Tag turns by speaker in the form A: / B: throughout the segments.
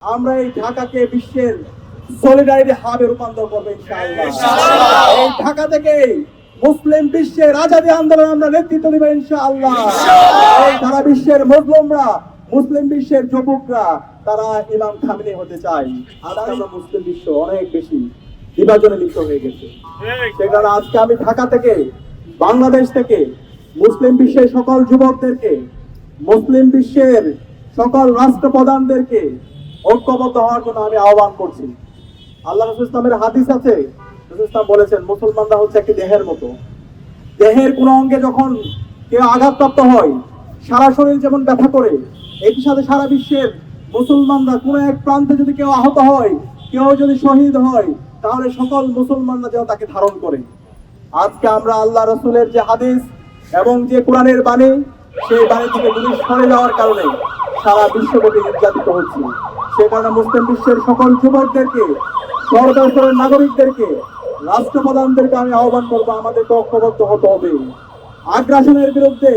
A: আমরা এই ঢাকাকে বিশ্বের সলিডারিটি হাবে রূপান্তর করবো ইনশাআল্লাহ। এই ঢাকা থেকে মুসলিম বিশ্বের আজাদী আন্দোলন আমরা নেতৃত্ব দেব ইনশাআল্লাহ। এই সারা বিশ্বের মুসলিমরা, মুসলিম বিশ্বের যুবকরা তারা ইমাম খামেনি হতে চায়। আজকে আমরা মুসলিম বিশ্ব অনেক বেশি বিভাজনে লিপ্ত হয়ে গেছে। সেখানে আজকে আমি ঢাকা থেকে, বাংলাদেশ থেকে মুসলিম বিশ্বের সকল যুবকদেরকে, মুসলিম বিশ্বের সকল রাষ্ট্রপ্রধানদেরকে ঐক্যবদ্ধ হওয়ার জন্য আমি আহ্বান করছি। আল্লাহ রাসূল ইসলামের হাদিস আছে, রাসূল ইসলাম বলেছেন মুসলমানরা হচ্ছে একটি দেহের মতো। দেহের কোন অঙ্গে যখন কেউ আঘাতপ্রাপ্ত হয়, সারা শরীর যেমন ব্যথা করে, একই সাথে সারা বিশ্বের মুসলমানরা কোন এক প্রান্তে যদি কেউ আহত হয়, কেউ যদি শহীদ হয়, তাহলে সকল মুসলমানরা যেন তাকে ধারণ করে। আজকে আমরা আল্লাহ রাসূলের যে হাদিস এবং যে কোরআনের বাণী, সেই বাণী থেকে দূরে সরে যাওয়ার কারণে সারা বিশ্বব্যাপী নির্যাতিত হচ্ছে। সে কারণে মুসলিম বিশ্বের সকল যুবকদেরকে, সরকারের নাগরিকদেরকে, রাষ্ট্রপ্রধানদেরকে আমি আহ্বান করবো, আমাদেরকে ঐক্যবদ্ধ হতে হবে। আগ্রাসনের বিরুদ্ধে,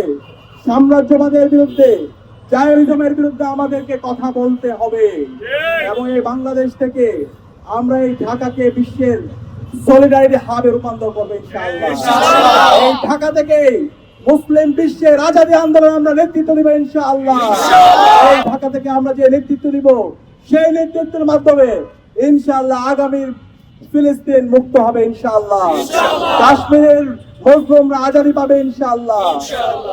A: সাম্রাজ্যবাদের বিরুদ্ধে, জায়রিজমের বিরুদ্ধে আমাদেরকে কথা বলতে হবে। এবং এই বাংলাদেশ থেকে আমরা এই ঢাকাকে বিশ্বের সলিডারিটি হাবে রূপান্তর করবো ইনশাআল্লাহ। এই ঢাকা থেকে মুসলিম বিশ্বের আজাদী আন্দোলন আমরা নেতৃত্ব দিব ইনশাআল্লাহ। এই ঢাকা থেকে আমরা যে নেতৃত্ব দিব, সেই নেতৃত্বের মাধ্যমে ইনশাআল্লাহ আগামীর ফিলিস্তিন মুক্ত হবে ইনশাআল্লাহ। কাশ্মীরের মুসলিমরা আজাদী পাবে ইনশাআল্লাহ।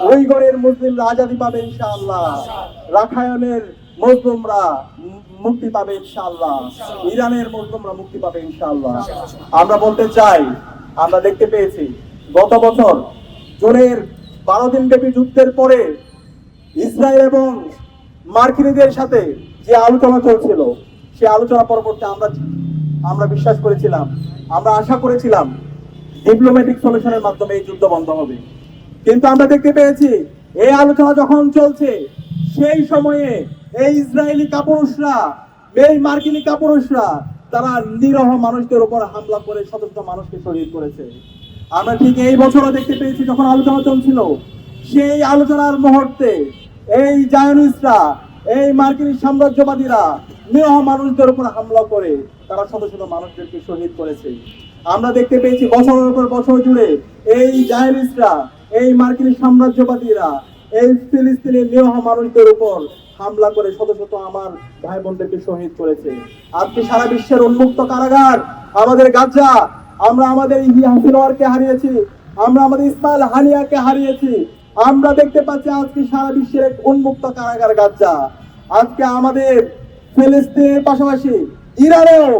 A: উইগরের মুসলিমরা আজাদী পাবে ইনশাআল্লাহ। রাখাইনের মুসলিমরা মুক্তি পাবে ইনশাআল্লাহ। ইরানের মুসলিমরা মুক্তি পাবে ইনশাআল্লাহ। আমরা বলতে চাই, আমরা দেখতে পেয়েছি গত বছর জুনের 12 দিন ব্যাপী যুদ্ধের পরে ইসরায়েল এবং মার্কিনীদের সাথে যে আলোচনা চলছিল, সেই আলোচনা পরবর্তী আমরা বিশ্বাস করেছিলাম, আমরা আশা করেছিলাম ডিপ্লোম্যাটিক সলিউশনের মাধ্যমে এই যুদ্ধ বন্ধ হবে। কিন্তু আমরা দেখতে পেয়েছি এই আলোচনা যখন চলছে, সেই সময়ে এই ইসরায়েলি কাপুরুষরা, এই মার্কিনী কাপুরুষরা তারা নিরহ মানুষদের উপর হামলা করে শত শত মানুষকে শহীদ করেছে। আমরা ঠিক এই বছরও দেখতে পেয়েছি যখন আলোচনা চলছিল, সেই আলোচনার মুহূর্তে এই জায়নিস্টরা, এই মার্কিনী সাম্রাজ্যবাদীরা নিরহ মানুষদের উপর হামলা করে তারা শত শত মানুষদেরকে শহীদ করেছে। আমরা দেখতে পেয়েছি বছরের পর বছর জুড়ে এই জায়নিস্টরা, এই মার্কিনী সাম্রাজ্যবাদীরা এই ফিলিস্তিনের নিরহ মানুষদের উপর হামলা করে শত শত আমার ভাই বোনদেরকে শহীদ করেছে। আজকে সারা বিশ্বের উন্মুক্ত কারাগার আমাদের গাজা, আমরা আমাদের ইহিয়া সিনোয়ারকে হারিয়েছি, আমরা আমাদের ইসমাইল হানিয়াকে হারিয়েছি। আমরা দেখতে পাচ্ছি আজকে সারা বিশ্বের এক উন্মুক্ত কারাগার গাজা। আজকে আমাদের ফিলিস্তিনের পাশাপাশি ইরানেও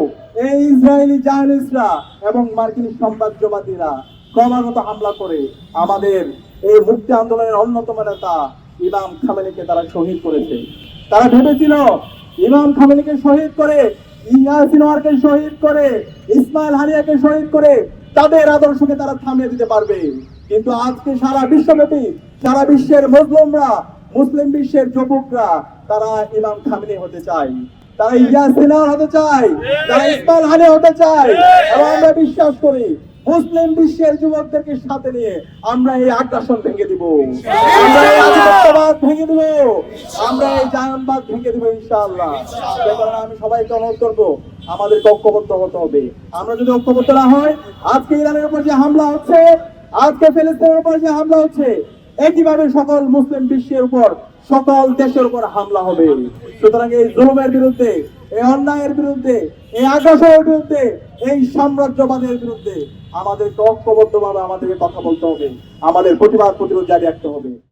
A: এই ইসরায়েলি জায়নিস্টরা এবং মার্কিনী সাম্রাজ্যবাদীরা ক্রমাগত হামলা করে আমাদের এই মুক্তি আন্দোলনের অন্যতম নেতা ইমাম খামেনিকে তারা শহীদ করেছে। তারা ভেবেছিল ইমাম খামেনিকে শহীদ করে, ইহিয়া সিনোয়ারকে শহীদ করে, ইসমাইল হানিয়াকে শহীদ করে তাদের আদর্শকে তারা থামিয়ে দিতে পারবে। কিন্তু আজকে সারা বিশ্বব্যাপী, সারা বিশ্বের মুসলিমরা, মুসলিম বিশ্বের যুবকরা তারা ইমাম খামেনি হতে চায়, তারা ইহিয়া সিনোয়ার হতে চায়, তারা ইসমাইল হানিয়া হতে চায়। এবং আমরা বিশ্বাস করি মুসলিম বিশ্বের যুবকদেরকে সাথে নিয়ে আমরা এই আগ্রাসন ভেঙে দিব, আমরা এই আধিপত্যবাদ ভেঙে দিব, আমরা এই জায়নবাদ ভেঙে দিব ইনশাআল্লাহ। সে কারণে আমি সবাইকে অনুরোধ করবো, আমাদের ঐক্যবদ্ধ হতে হবে। আমরা যদি ঐক্যবদ্ধ না হয়, আজকে ইরানের উপর যে হামলা হচ্ছে, আজকে ফিলিস্তিনের উপর যে হামলা হচ্ছে, একইভাবে সকল মুসলিম বিশ্বের উপর, সকল দেশের উপর হামলা হবে। সুতরাং এই জুলুমের বিরুদ্ধে, এই অন্যায়ের বিরুদ্ধে, এই আগ্রাসনের বিরুদ্ধে, এই সাম্রাজ্যবাদের বিরুদ্ধে আমাদেরকে ঐক্যবদ্ধভাবে আমাদেরকে কথা বলতে হবে, আমাদের প্রতিবাদ প্রতিরোধ জারি রাখতে হবে।